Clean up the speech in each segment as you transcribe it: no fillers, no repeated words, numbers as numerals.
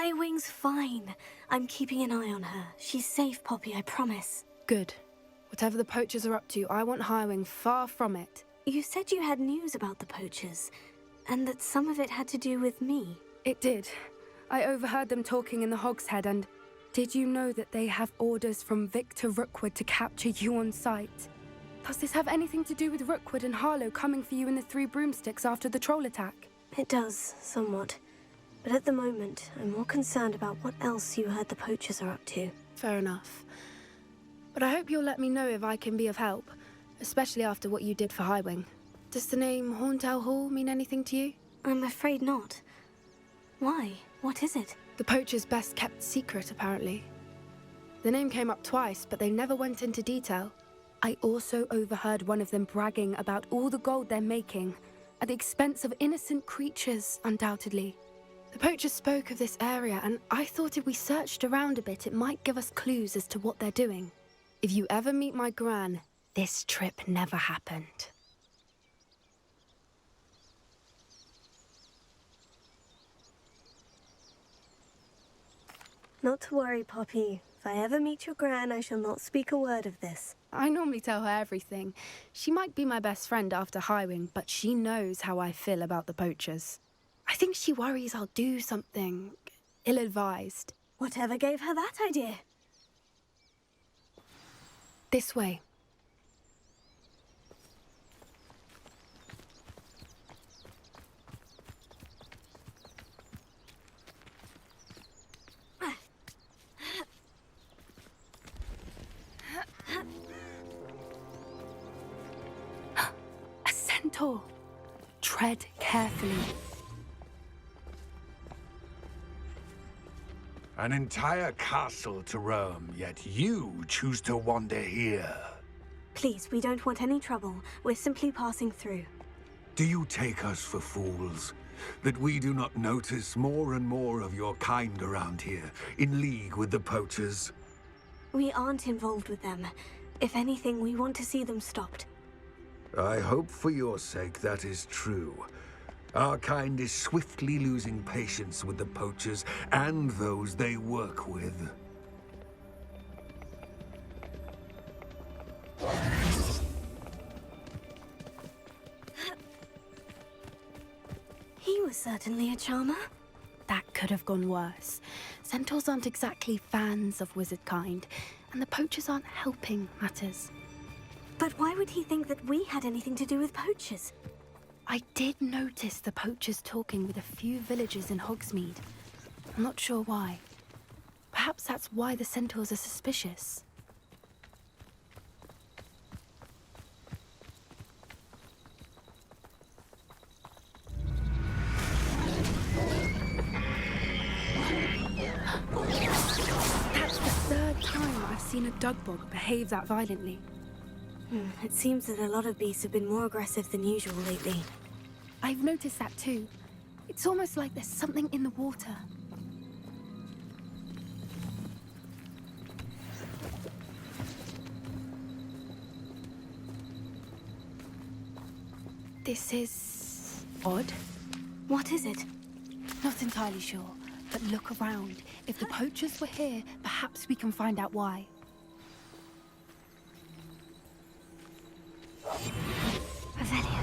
Highwing's fine. I'm keeping an eye on her. She's safe, Poppy, I promise. Good. Whatever the poachers are up to, I want Highwing far from it. You said you had news about the poachers, and that some of it had to do with me. It did. I overheard them talking in the Hogshead, and did you know that they have orders from Victor Rookwood to capture you on sight? Does this have anything to do with Rookwood and Harlow coming for you in the Three Broomsticks after the troll attack? It does, somewhat. But at the moment, I'm more concerned about what else you heard the poachers are up to. Fair enough. But I hope you'll let me know if I can be of help, especially after what you did for Highwing. Does the name Horntail Hall mean anything to you? I'm afraid not. Why? What is it? The poachers' best-kept secret, apparently. The name came up twice, but they never went into detail. I also overheard one of them bragging about all the gold they're making, at the expense of innocent creatures, undoubtedly. The poachers spoke of this area, and I thought if we searched around a bit, it might give us clues as to what they're doing. If you ever meet my gran, this trip never happened. Not to worry, Poppy. If I ever meet your gran, I shall not speak a word of this. I normally tell her everything. She might be my best friend after Highwing, but she knows how I feel about the poachers. I think she worries I'll do something ill-advised. Whatever gave her that idea? This way. A centaur. Tread carefully. An entire castle to roam, yet you choose to wander here. Please, we don't want any trouble. We're simply passing through. Do you take us for fools? That we do not notice more and more of your kind around here, in league with the poachers? We aren't involved with them. If anything, we want to see them stopped. I hope for your sake that is true. Our kind is swiftly losing patience with the poachers and those they work with. He was certainly a charmer. That could have gone worse. Centaurs aren't exactly fans of wizard kind, and the poachers aren't helping matters. But why would he think that we had anything to do with poachers? I did notice the poachers talking with a few villagers in Hogsmeade. I'm not sure why. Perhaps that's why the centaurs are suspicious. That's the third time I've seen a Dugbog behave that violently. It seems that a lot of beasts have been more aggressive than usual lately. I've noticed that too. It's almost like there's something in the water. This is odd. What is it? Not entirely sure, but look around. If the poachers were here, perhaps we can find out why. Avelia.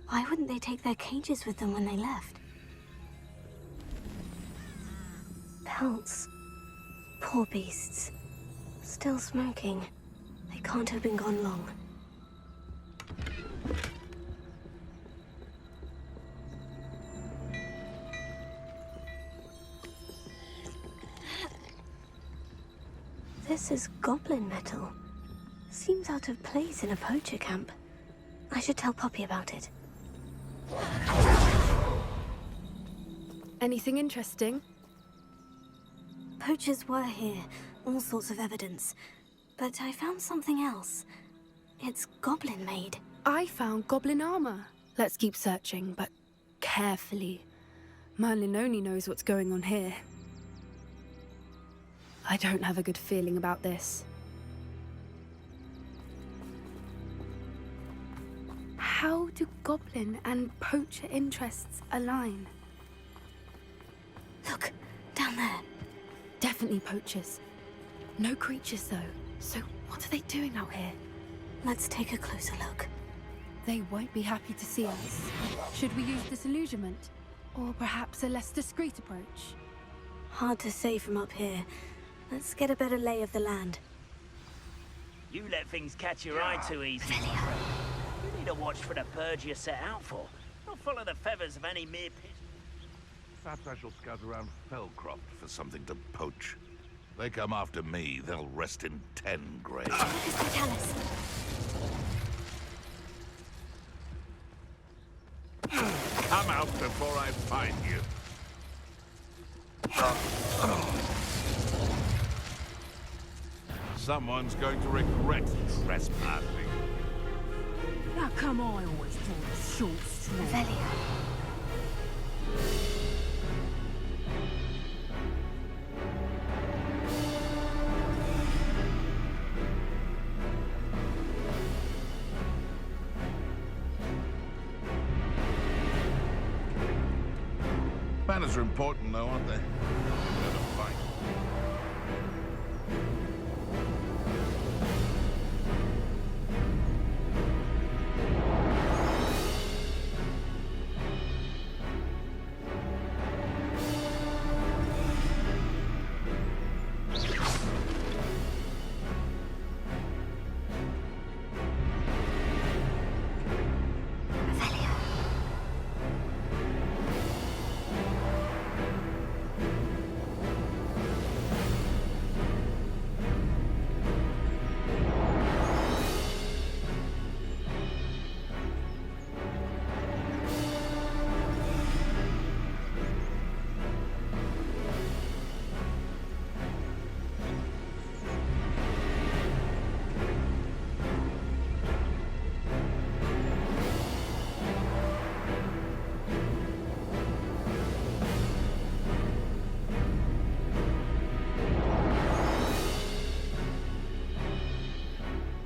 Why wouldn't they take their cages with them when they left? Pelts. Poor beasts. Still smoking. They can't have been gone long. This is goblin metal. Seems out of place in a poacher camp. I should tell Poppy about it. Anything interesting? Poachers were here, all sorts of evidence. But I found something else. It's goblin-made. I found goblin armor. Let's keep searching, but carefully. Merlin only knows what's going on here. I don't have a good feeling about this. How do goblin and poacher interests align? Look, down there. Definitely poachers. No creatures, though. So what are they doing out here? Let's take a closer look. They won't be happy to see us. Should we use disillusionment? Or perhaps a less discreet approach? Hard to say from up here. Let's get a better lay of the land. You let things catch your eye too easy. You need to watch for the birds you set out for. Not follow the feathers of any mere pigeon. Perhaps I shall scout around Fellcroft for something to poach. They come after me, they'll rest in 10 graves. What is Vitalis? Come out before I find you. Someone's going to regret trespassing. How come I always draw the short straw? Revelio. Manners are important, though, aren't they? Better fight.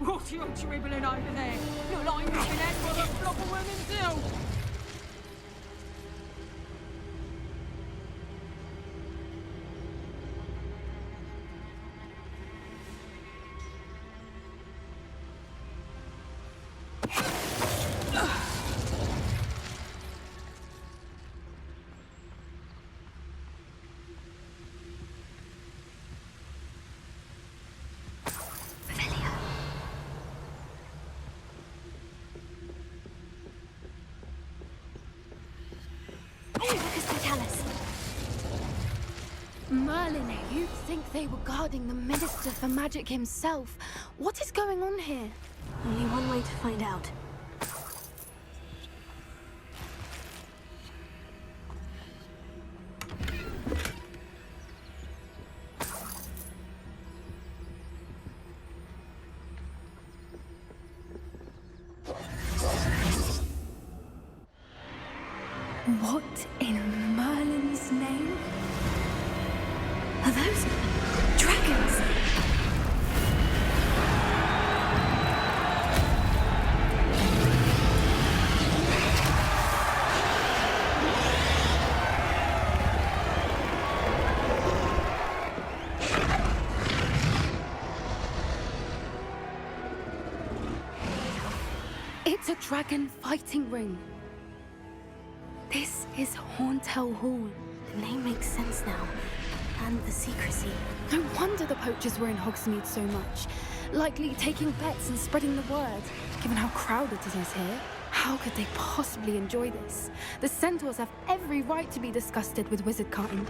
What you dribbling over there? Look like you've been had by the flock of women too. Lucas Vitalis. Merlin, you'd think they were guarding the Minister for Magic himself. What is going on here? Only one way to find out. What in Merlin's name? Are those dragons? It's a dragon fighting ring. This is Horntail Hall. The name makes sense now. And the secrecy. No wonder the poachers were in Hogsmeade so much. Likely taking bets and spreading the word. Given how crowded it is here, how could they possibly enjoy this? The centaurs have every right to be disgusted with wizardkind.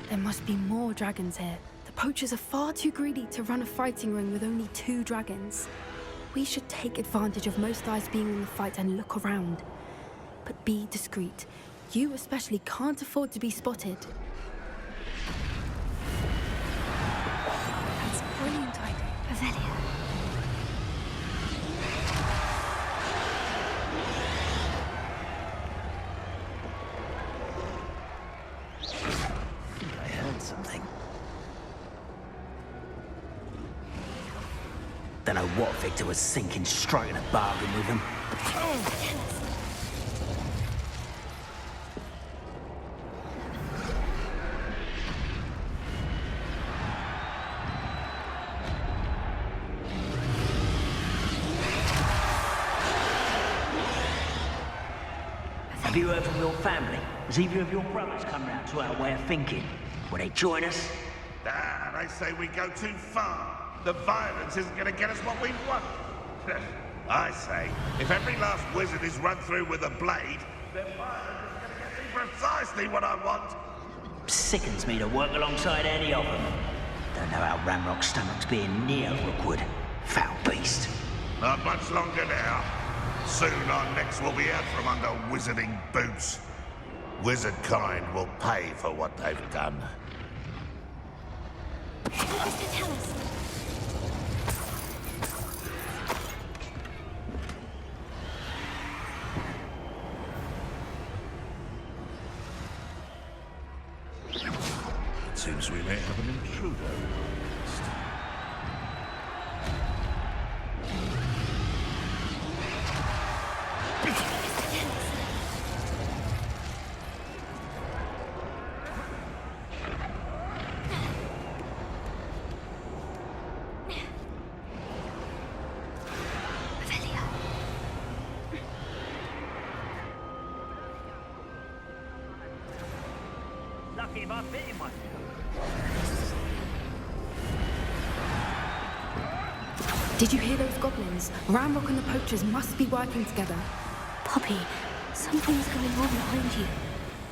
There must be more dragons here. The poachers are far too greedy to run a fighting ring with only 2 dragons. We should take advantage of most eyes being in the fight and look around. But be discreet. You especially can't afford to be spotted. That's a brilliant idea. Revelio. I think I heard something. Don't know what Victor was thinking, striking a bargain with him. you heard from your family? Has either of your brothers come round to our way of thinking? Will they join us? Ah, they say we go too far. The violence isn't going to get us what we want. I say, if every last wizard is run through with a blade, then violence is going to get me precisely what I want. Sickens me to work alongside any of them. Don't know how Ramrock's stomach's being near Rookwood. Foul beast. Not much longer now. Soon our necks will be out from under wizarding boots. Wizard kind will pay for what they've done. Mr. Tell us. It seems we may have an intruder. Lucky if I fit in one. Did you hear those goblins? Ramrock and the poachers must be working together. Poppy, something's going on behind you.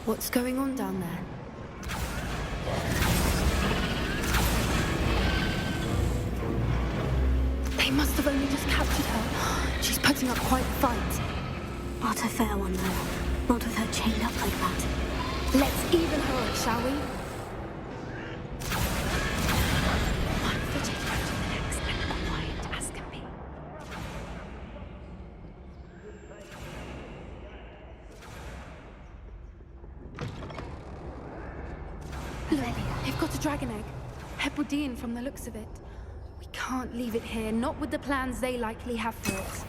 What's going on down there? They must have only just captured her. She's putting up quite a fight. Not a fair one, though. Not with her chained up like that. Let's even her up, shall we? One foot in front of the next and quiet as can be. Look, they've got a dragon egg. Hebridean from the looks of it. We can't leave it here, not with the plans they likely have for it.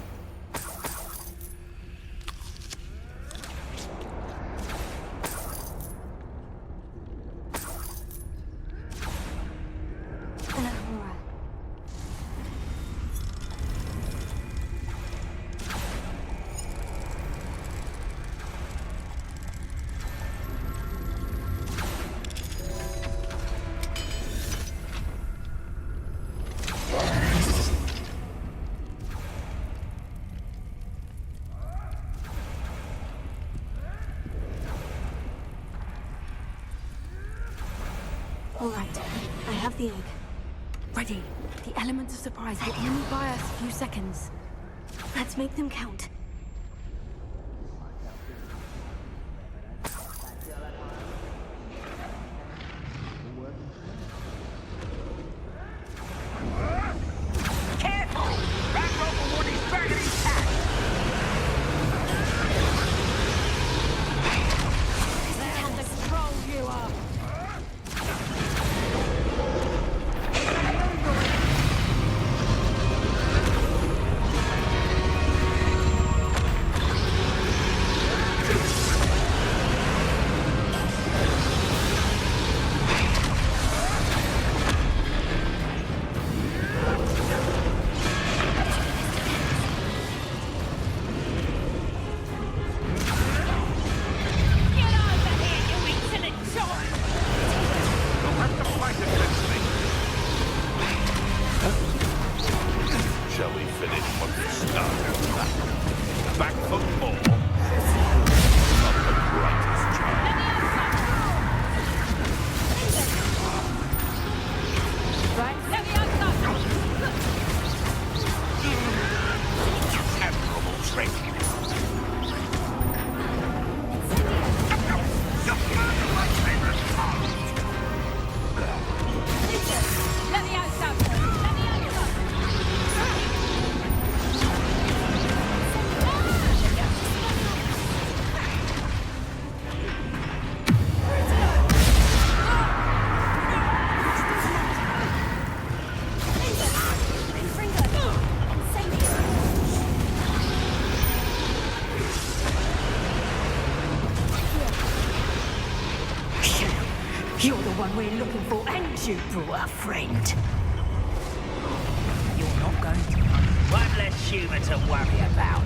All right, I have the egg. Ready. The element of surprise will only buy us a few seconds. Let's make them count. Careful! Ramrock will want his dragon intact! There's the scroll you are. Get over here, you insolent child! You'll have to fight against me. Shall we finish what we started? Back for more? Not the brightest child. Admirable training. You're the one we're looking for, and you brought a friend. You're not going to. One less human to worry about.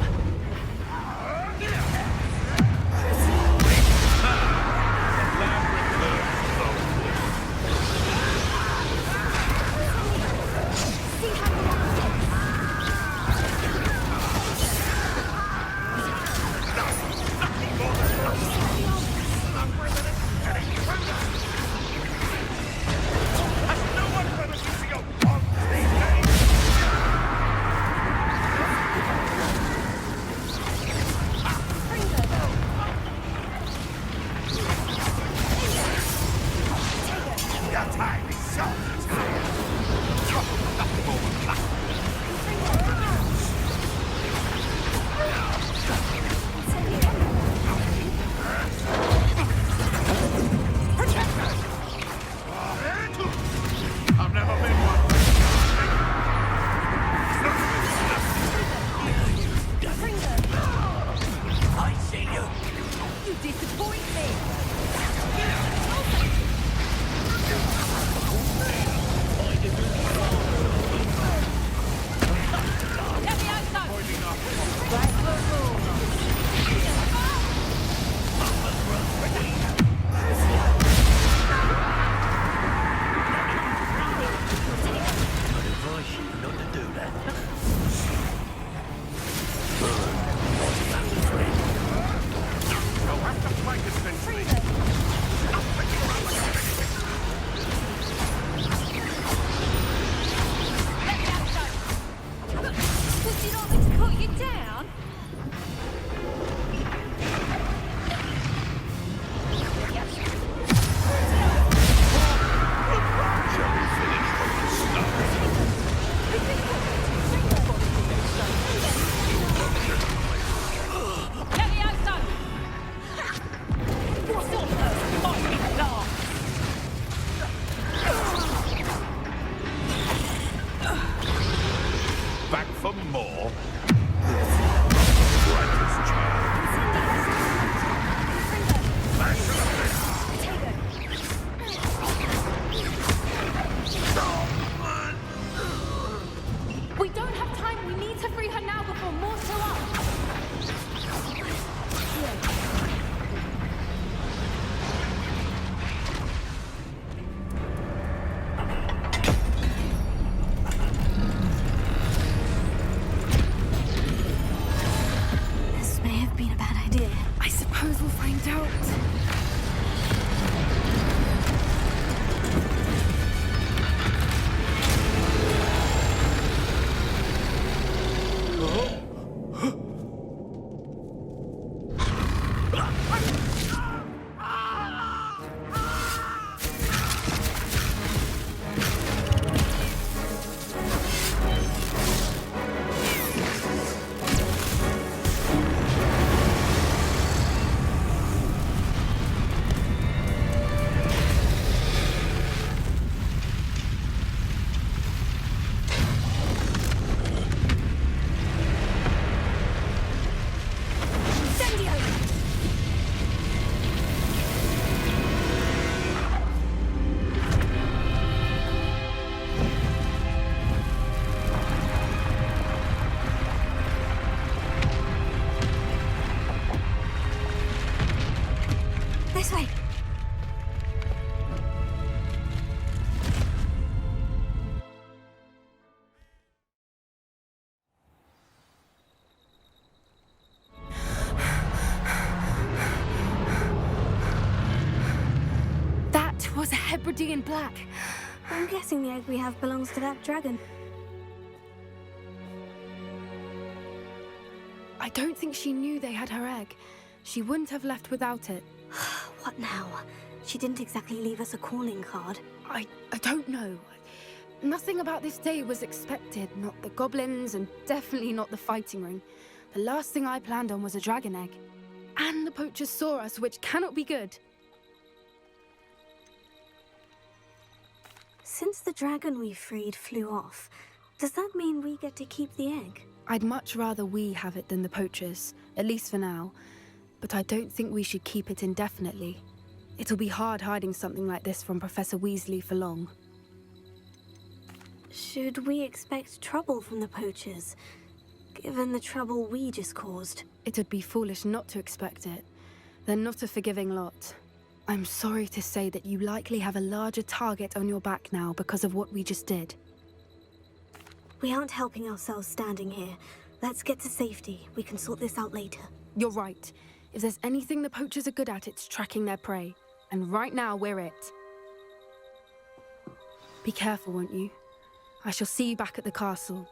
Hebridean black. I'm guessing the egg we have belongs to that dragon. I don't think she knew they had her egg. She wouldn't have left without it. What now? She didn't exactly leave us a calling card. I don't know. Nothing about this day was expected. Not the goblins, and definitely not the fighting ring. The last thing I planned on was a dragon egg. And the poachers saw us, which cannot be good. Since the dragon we freed flew off, does that mean we get to keep the egg? I'd much rather we have it than the poachers, at least for now. But I don't think we should keep it indefinitely. It'll be hard hiding something like this from Professor Weasley for long. Should we expect trouble from the poachers, given the trouble we just caused? It would be foolish not to expect it. They're not a forgiving lot. I'm sorry to say that you likely have a larger target on your back now because of what we just did. We aren't helping ourselves standing here. Let's get to safety. We can sort this out later. You're right. If there's anything the poachers are good at, it's tracking their prey. And right now, we're it. Be careful, won't you? I shall see you back at the castle.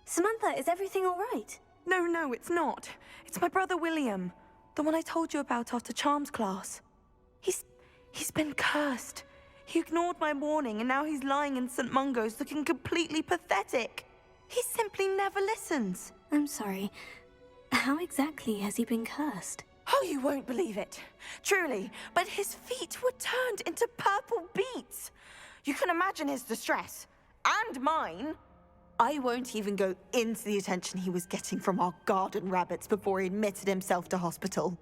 Samantha, is everything all right? No, it's not. It's my brother William. The one I told you about after Charms class. He's been cursed. He ignored my warning and now he's lying in St. Mungo's looking completely pathetic. He simply never listens. I'm sorry. How exactly has he been cursed? Oh, you won't believe it. Truly, but his feet were turned into purple beets. You can imagine his distress. And mine. I won't even go into the attention he was getting from our garden rabbits before he admitted himself to hospital.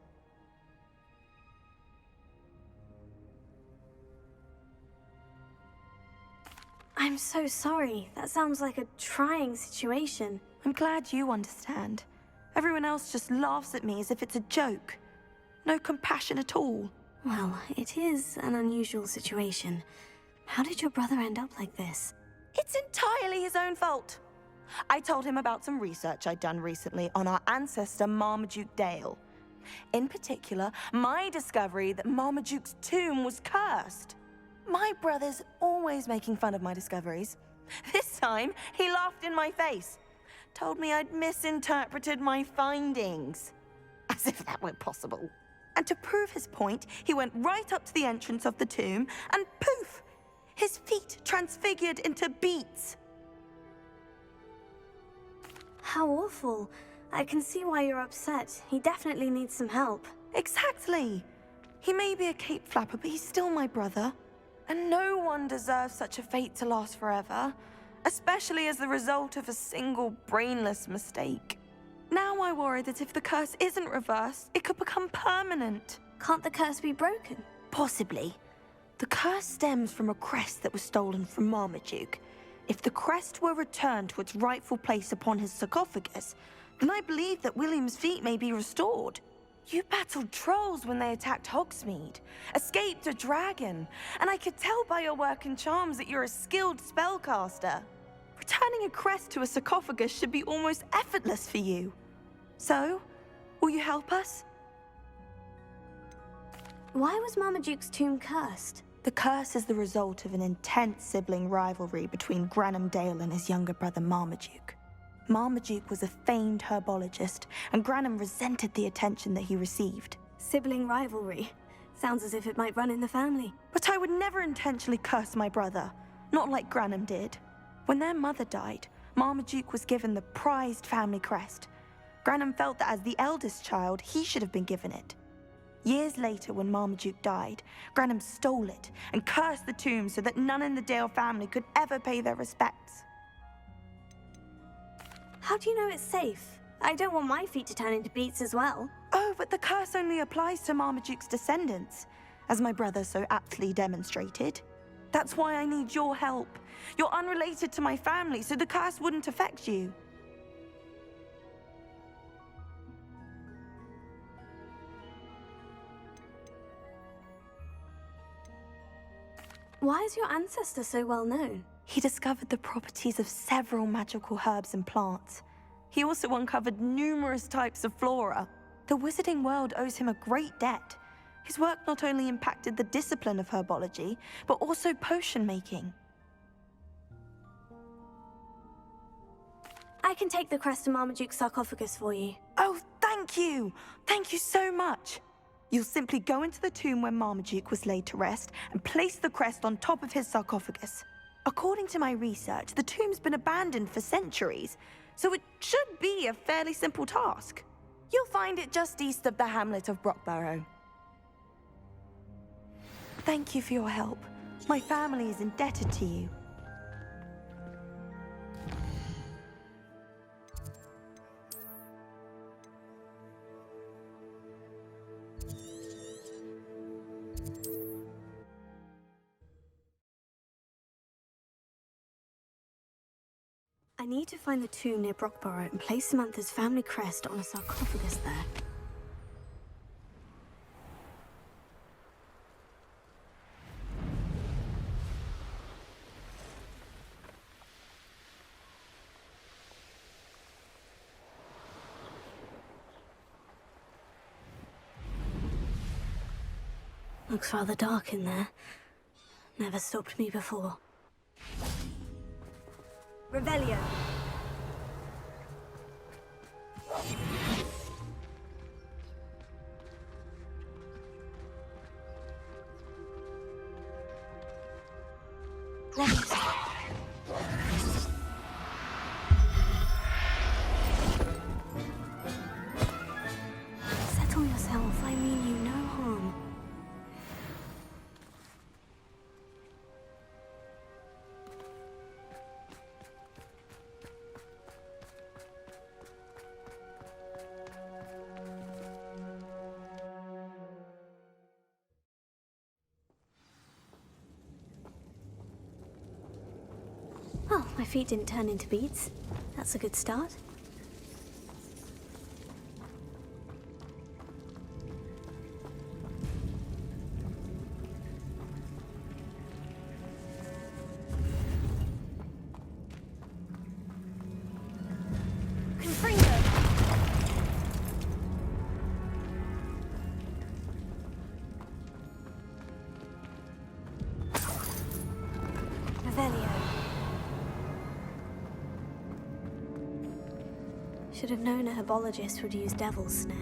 I'm so sorry. That sounds like a trying situation. I'm glad you understand. Everyone else just laughs at me as if it's a joke. No compassion at all. Well, it is an unusual situation. How did your brother end up like this? It's entirely his own fault. I told him about some research I'd done recently on our ancestor Marmaduke Dale. In particular, my discovery that Marmaduke's tomb was cursed. My brother's always making fun of my discoveries. This time, he laughed in my face. Told me I'd misinterpreted my findings. As if that were possible. And to prove his point, he went right up to the entrance of the tomb and poof! His feet transfigured into beets. How awful. I can see why you're upset. He definitely needs some help. Exactly. He may be a cape flapper, but he's still my brother. And no one deserves such a fate to last forever, especially as the result of a single brainless mistake. Now I worry that if the curse isn't reversed, it could become permanent. Can't the curse be broken? Possibly. The curse stems from a crest that was stolen from Marmaduke. If the crest were returned to its rightful place upon his sarcophagus, then I believe that William's feet may be restored. You battled trolls when they attacked Hogsmeade, escaped a dragon, and I could tell by your work in charms that you're a skilled spellcaster. Returning a crest to a sarcophagus should be almost effortless for you. So, will you help us? Why was Marmaduke's tomb cursed? The curse is the result of an intense sibling rivalry between Granham Dale and his younger brother Marmaduke. Marmaduke was a famed herbologist, and Granham resented the attention that he received. Sibling rivalry. Sounds as if it might run in the family. But I would never intentionally curse my brother, not like Granham did. When their mother died, Marmaduke was given the prized family crest. Granham felt that as the eldest child, he should have been given it. Years later, when Marmaduke died, Granham stole it and cursed the tomb so that none in the Dale family could ever pay their respects. How do you know it's safe? I don't want my feet to turn into beets as well. Oh, but the curse only applies to Marmaduke's descendants, as my brother so aptly demonstrated. That's why I need your help. You're unrelated to my family, so the curse wouldn't affect you. Why is your ancestor so well known? He discovered the properties of several magical herbs and plants. He also uncovered numerous types of flora. The wizarding world owes him a great debt. His work not only impacted the discipline of herbology, but also potion making. I can take the crest to Marmaduke's sarcophagus for you. Oh, thank you! Thank you so much! You'll simply go into the tomb where Marmaduke was laid to rest and place the crest on top of his sarcophagus. According to my research, the tomb's been abandoned for centuries, so it should be a fairly simple task. You'll find it just east of the hamlet of Brockbarrow. Thank you for your help. My family is indebted to you. I need to find the tomb near Brockbarrow and place Samantha's family crest on a sarcophagus there. Looks rather dark in there. Never stopped me before. Revelio. Settle yourself. I mean you no harm. Oh, my feet didn't turn into beads. That's a good start. Confringo! Revelio. Should have known a herbologist would use Devil's Snare.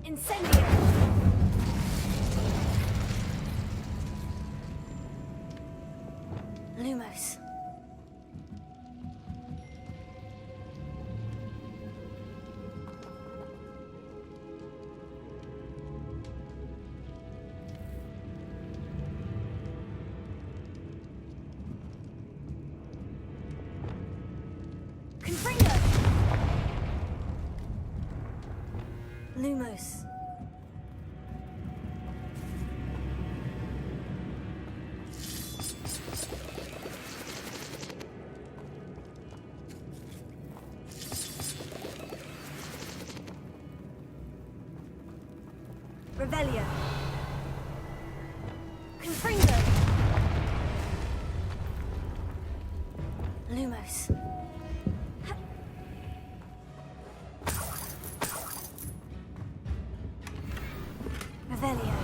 Incendio! Lumos. Confringo! Lumos. Revelio. Confringo. Lumos. Revelio.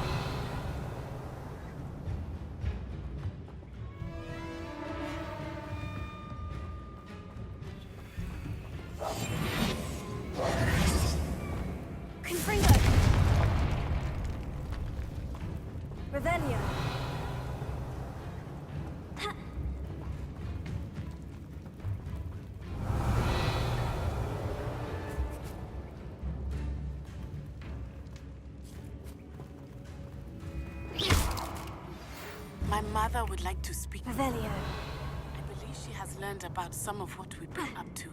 Confringo. Revelio. My mother would like to speak. Revelio. I believe she has has learned about some of what we've been up to.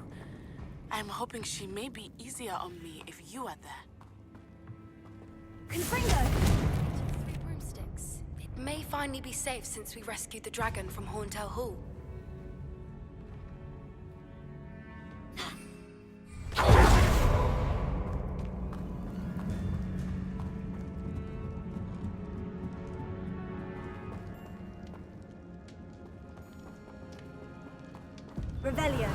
I'm hoping she may be easier on me if you are there. Confringo! 3 broomsticks. It may finally be safe since we rescued the dragon from Horntail Hall. Revelio.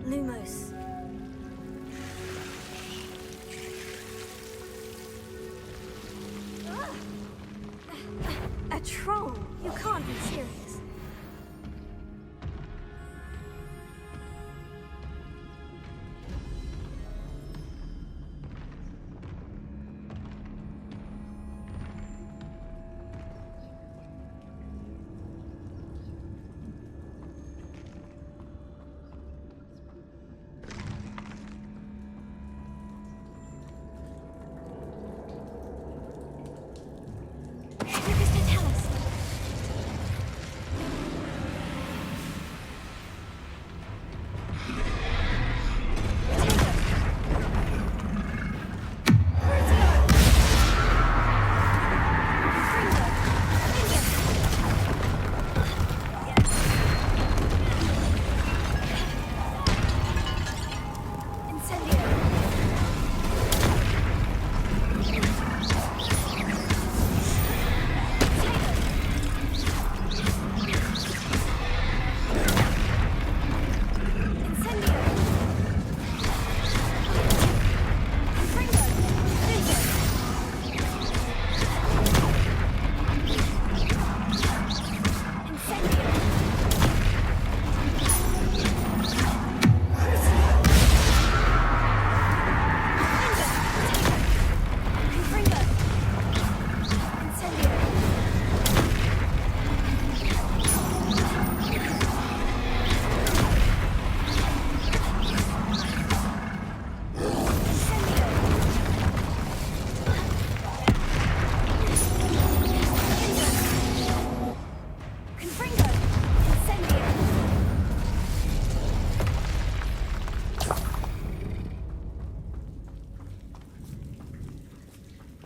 Lumos. A troll? You can't be serious.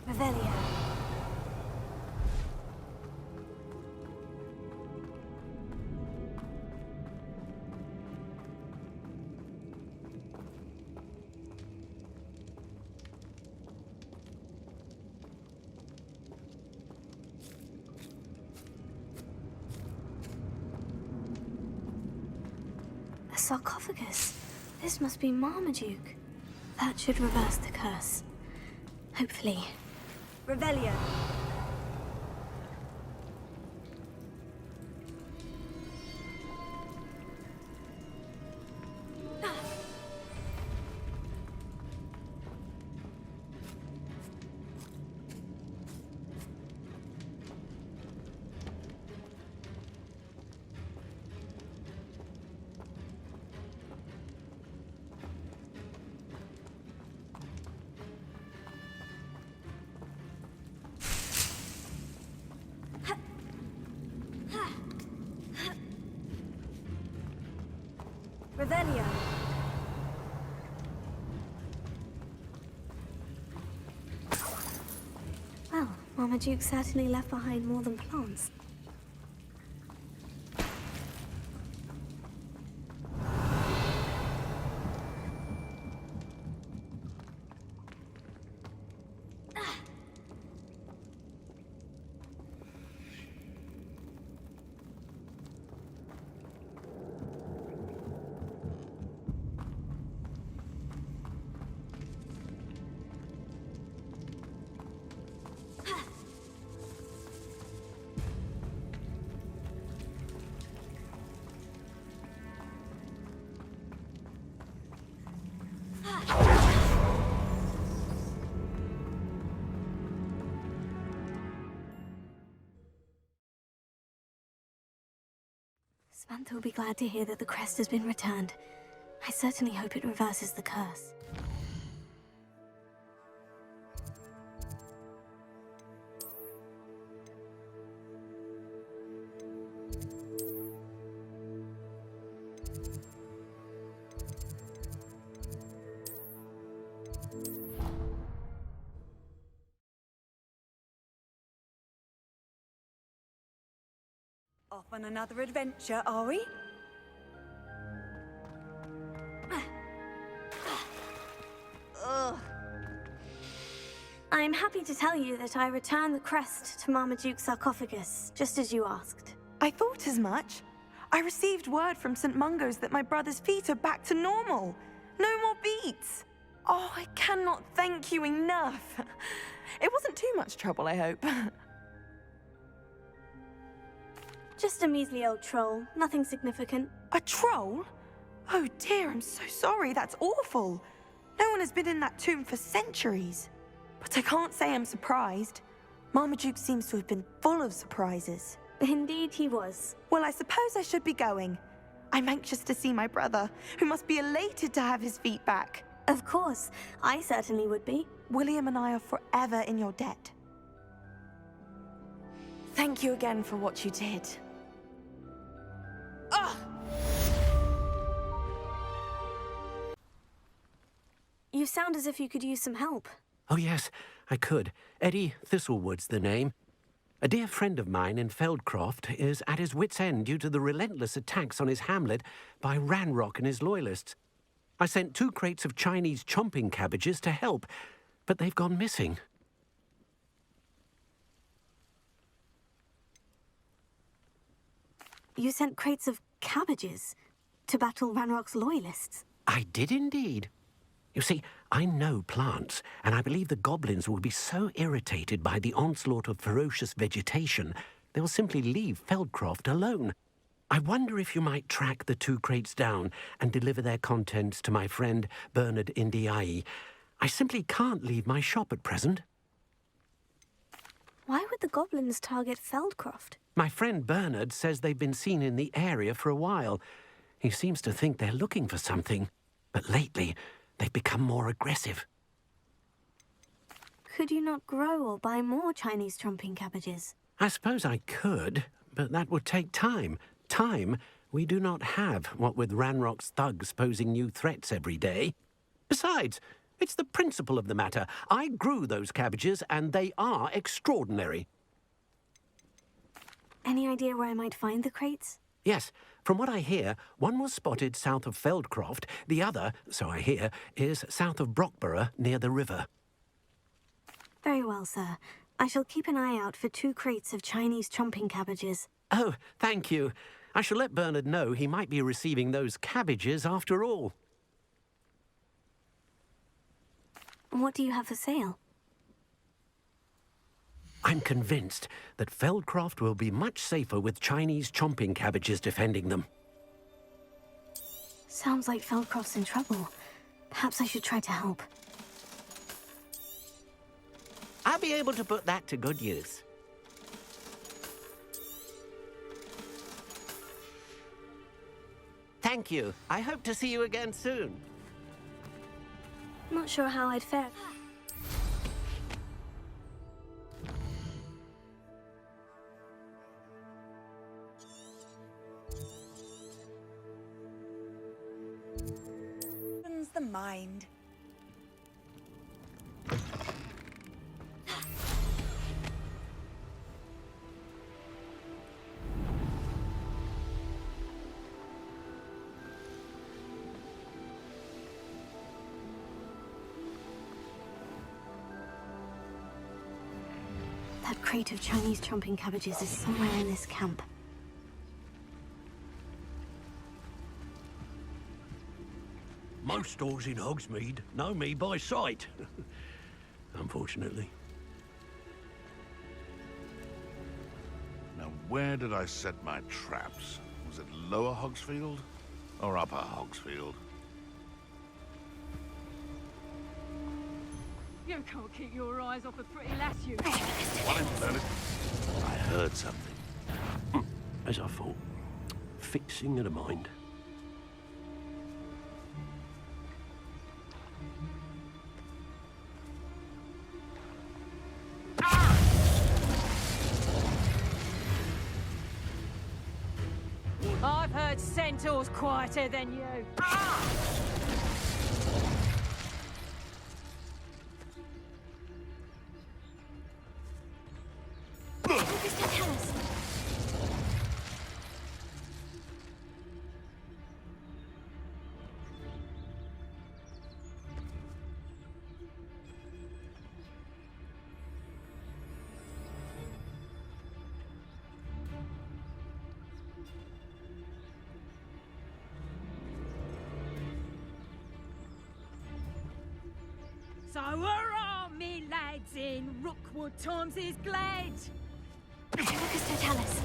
Revelio. A sarcophagus. This must be Marmaduke. That should reverse the curse. Hopefully. Revelio. Revelio. Well, Marmaduke certainly left behind more than plants. Samantha will be glad to hear that the crest has been returned. I certainly hope it reverses the curse. Off on another adventure, are we? Ugh. I'm happy to tell you that I returned the crest to Marmaduke's sarcophagus, just as you asked. I thought as much. I received word from St. Mungo's that my brother's feet are back to normal. No more beats. Oh, I cannot thank you enough. It wasn't too much trouble, I hope. Just a measly old troll, nothing significant. A troll? Oh dear, I'm so sorry. That's awful. No one has been in that tomb for centuries. But I can't say I'm surprised. Marmaduke seems to have been full of surprises. Indeed he was. Well, I suppose I should be going. I'm anxious to see my brother, who must be elated to have his feet back. Of course, I certainly would be. William and I are forever in your debt. Thank you again for what you did. Ugh! You sound as if you could use some help. Oh, yes, I could. Eddie Thistlewood's the name. A dear friend of mine in Feldcroft is at his wit's end due to the relentless attacks on his hamlet by Ranrock and his loyalists. I sent 2 crates of Chinese chomping cabbages to help, but they've gone missing. You sent crates of cabbages to battle Ranrock's loyalists? I did indeed. You see, I know plants, and I believe the goblins will be so irritated by the onslaught of ferocious vegetation, they will simply leave Feldcroft alone. I wonder if you might track the 2 crates down and deliver their contents to my friend Bernard Indiai. I simply can't leave my shop at present. Why would the goblins target Feldcroft? My friend Bernard says they've been seen in the area for a while. He seems to think they're looking for something, but lately they've become more aggressive. Could you not grow or buy more Chinese chomping cabbages? I suppose I could, but that would take time. Time we do not have, what with Ranrock's thugs posing new threats every day. Besides, it's the principle of the matter. I grew those cabbages, and they are extraordinary. Any idea where I might find the crates? Yes, from what I hear, one was spotted south of Feldcroft, the other, so I hear, is south of Brockborough, near the river. Very well, sir. I shall keep an eye out for 2 crates of Chinese chomping cabbages. Oh, thank you. I shall let Bernard know he might be receiving those cabbages after all. What do you have for sale? I'm convinced that Feldcroft will be much safer with Chinese chomping cabbages defending them. Sounds like Feldcroft's in trouble. Perhaps I should try to help. I'll be able to put that to good use. Thank you. I hope to see you again soon. Not sure how I'd fare. The mind. That crate of Chinese chomping cabbages is somewhere in this camp. Most stores in Hogsmeade know me by sight. Unfortunately. Now, where did I set my traps? Was it Lower Hogsfield or Upper Hogsfield? You can't keep your eyes off a pretty lass, you. What is that? I heard something. As I thought. Fixing of the mind. I've heard centaurs quieter than you. So hurrah, me lads, in Rookwood times is glad. Lucas Totalis.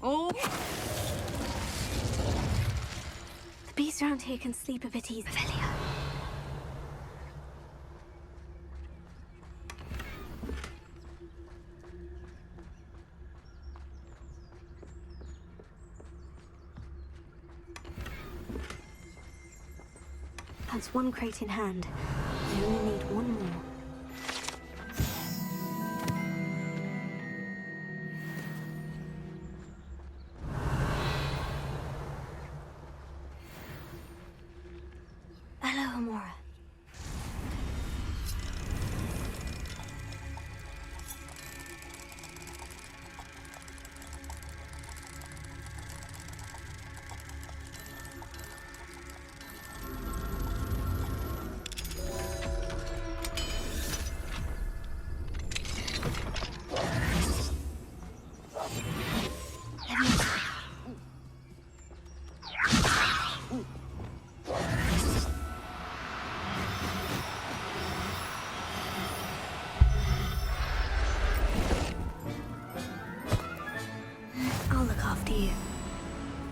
Oh, The beasts around here can sleep a bit easier. Revelio. That's one crate in hand. I only need one more. Hello, Amora. I'll look after you.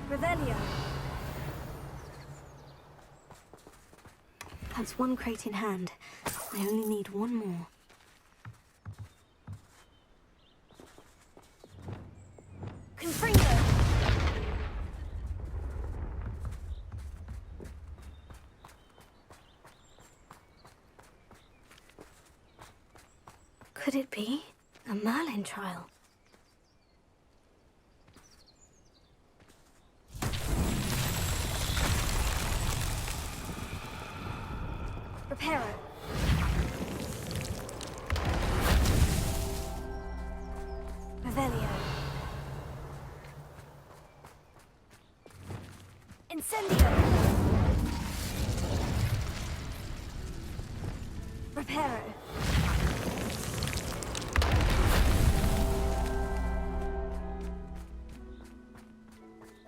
Revelio. That's one crate in hand. I only need one more. Confringo! Could it be a Merlin trial? Reparo. Revelio. Incendio. Reparo.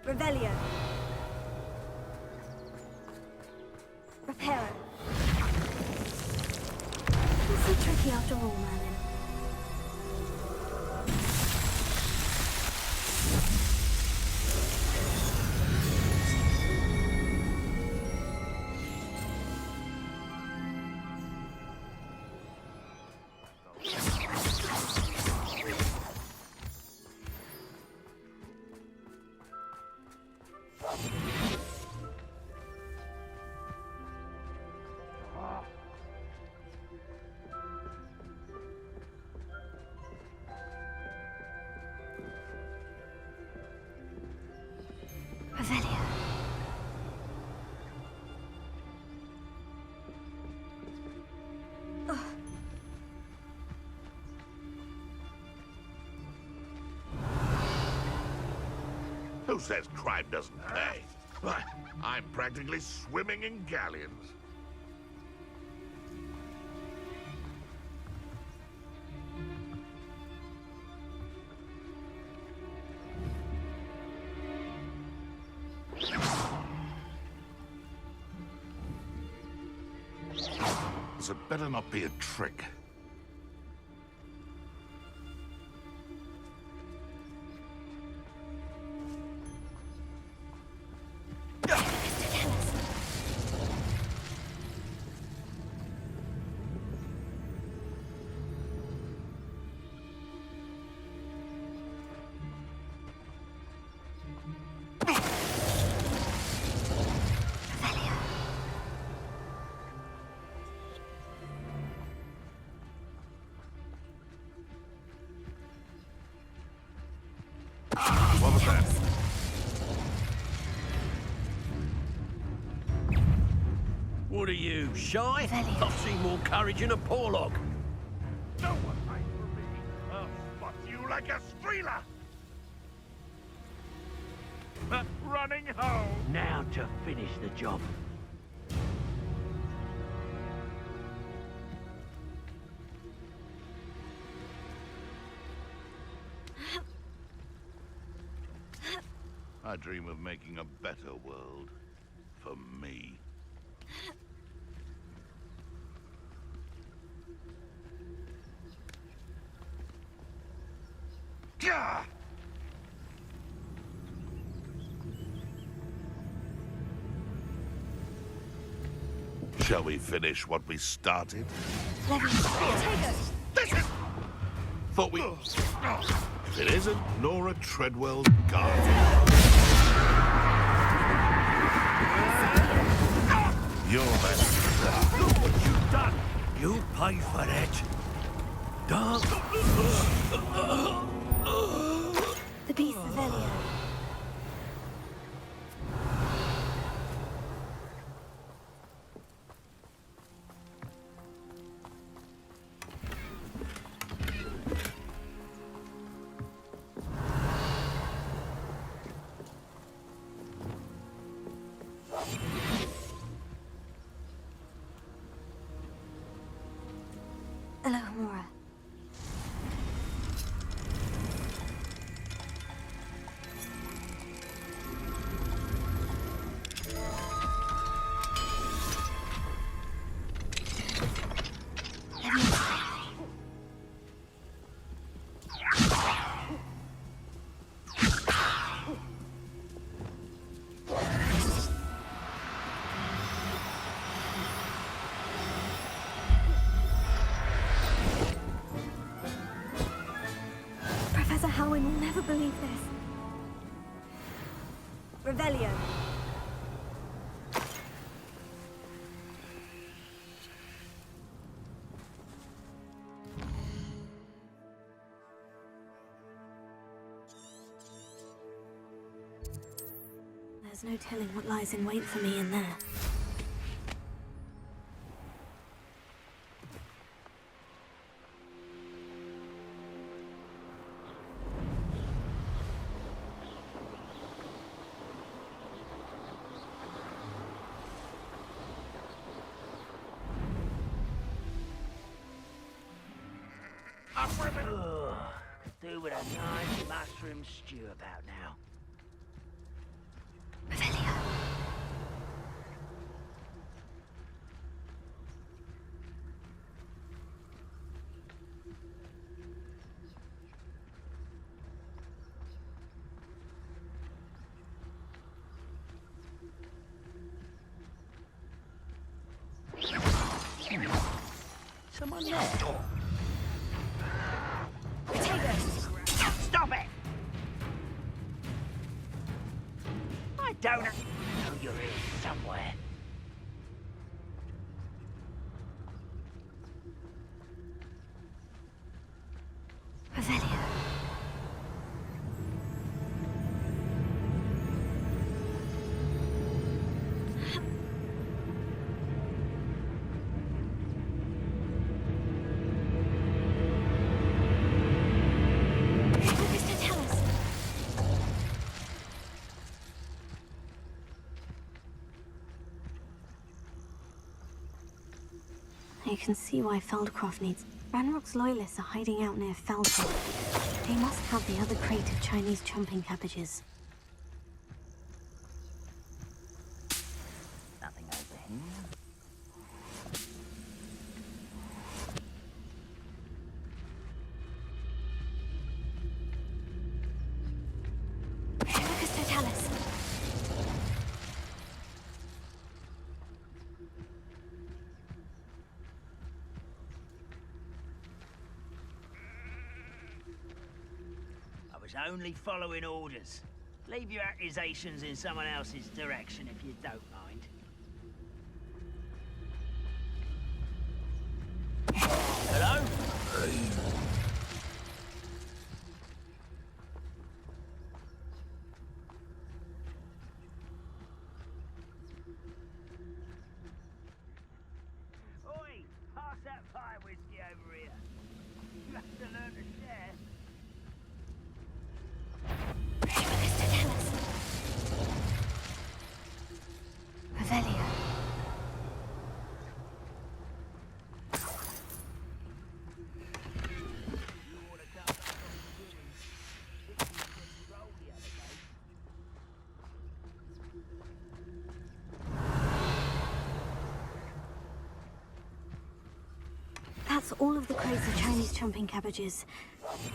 Revelio. Reparo. It's so tricky after all, Merlin. Revelio. Who says crime doesn't pay? Why, I'm practically swimming in galleons. This had better not be a trick. What was that? What are you, shy? Revelio. I've seen more courage in a Porlock. No one fight for me. I'll spot you like a streeler. Running home. Now to finish the job. I dream of making a better world. For me. Gah! Shall we finish what we started? This is... Thought we... If it isn't Nora Treadwell's garden. You're the... Look what you've done! You pay for it! Dark... The beast of Velia. Alohomora. Professor Halwyn will never believe this. Revelio. There's no telling what lies in wait for me in there. Could do with a nice mushroom stew about now. Revelio. Someone there. Stop it! I don't know you're here somewhere. Revelio. You can see why Feldcroft needs... Ranrock's loyalists are hiding out near Feldcroft. They must have the other crate of Chinese chomping cabbages. Nothing over here. Lucas Totalis. I was only following orders. Leave your accusations in someone else's direction if you don't mind. Hello? Oi! Pass that fire whiskey over here. You have to learn to share. Lucas Totalis. Revelio. all of the crates of Chinese chomping cabbages.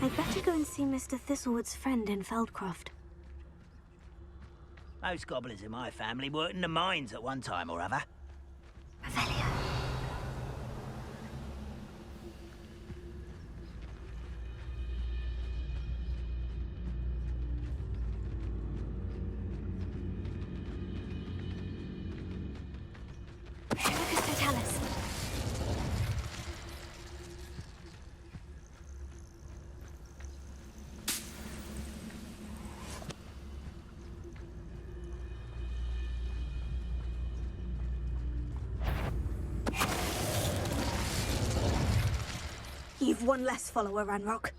I'd better go and see Mr. Thistlewood's friend in Feldcroft. Most goblins in my family worked in the mines at one time or other. Revelio. Lucas Totalis. You've one less follower, Ranrock.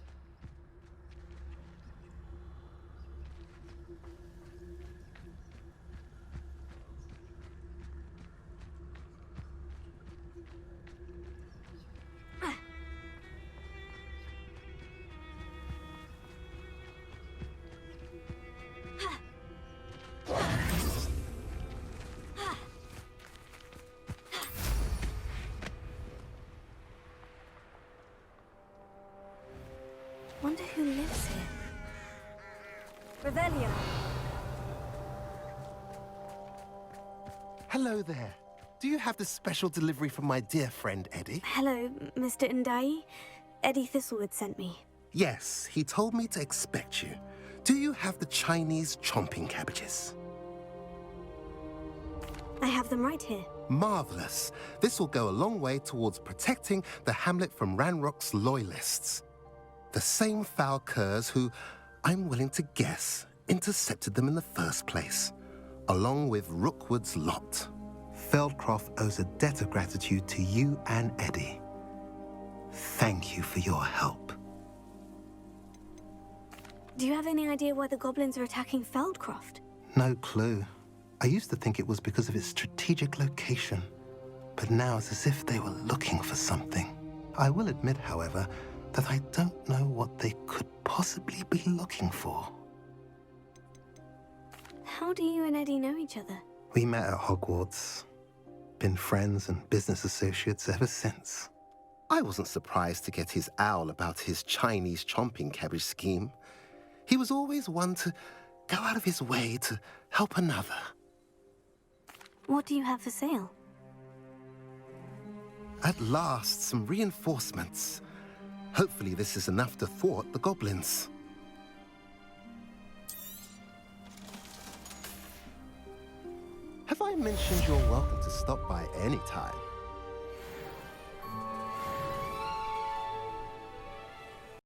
Wonder who lives here. Revelio. Hello there. Do you have the special delivery from my dear friend Eddie? Hello, Mr. Ndai. Eddie Thistlewood sent me. Yes, he told me to expect you. Do you have the Chinese chomping cabbages? I have them right here. Marvelous. This will go a long way towards protecting the hamlet from Ranrock's loyalists. The same foul curs who, I'm willing to guess, intercepted them in the first place, along with Rookwood's lot. Feldcroft owes a debt of gratitude to you and Eddie. Thank you for your help. Do you have any idea why the goblins are attacking Feldcroft? No clue. I used to think it was because of its strategic location, but now it's as if they were looking for something. I will admit, however, that I don't know what they could possibly be looking for. How do you and Eddie know each other? We met at Hogwarts. Been friends and business associates ever since. I wasn't surprised to get his owl about his Chinese chomping cabbage scheme. He was always one to go out of his way to help another. What do you have for sale? At last, some reinforcements. Hopefully this is enough to thwart the goblins. Have I mentioned you're welcome to stop by any time?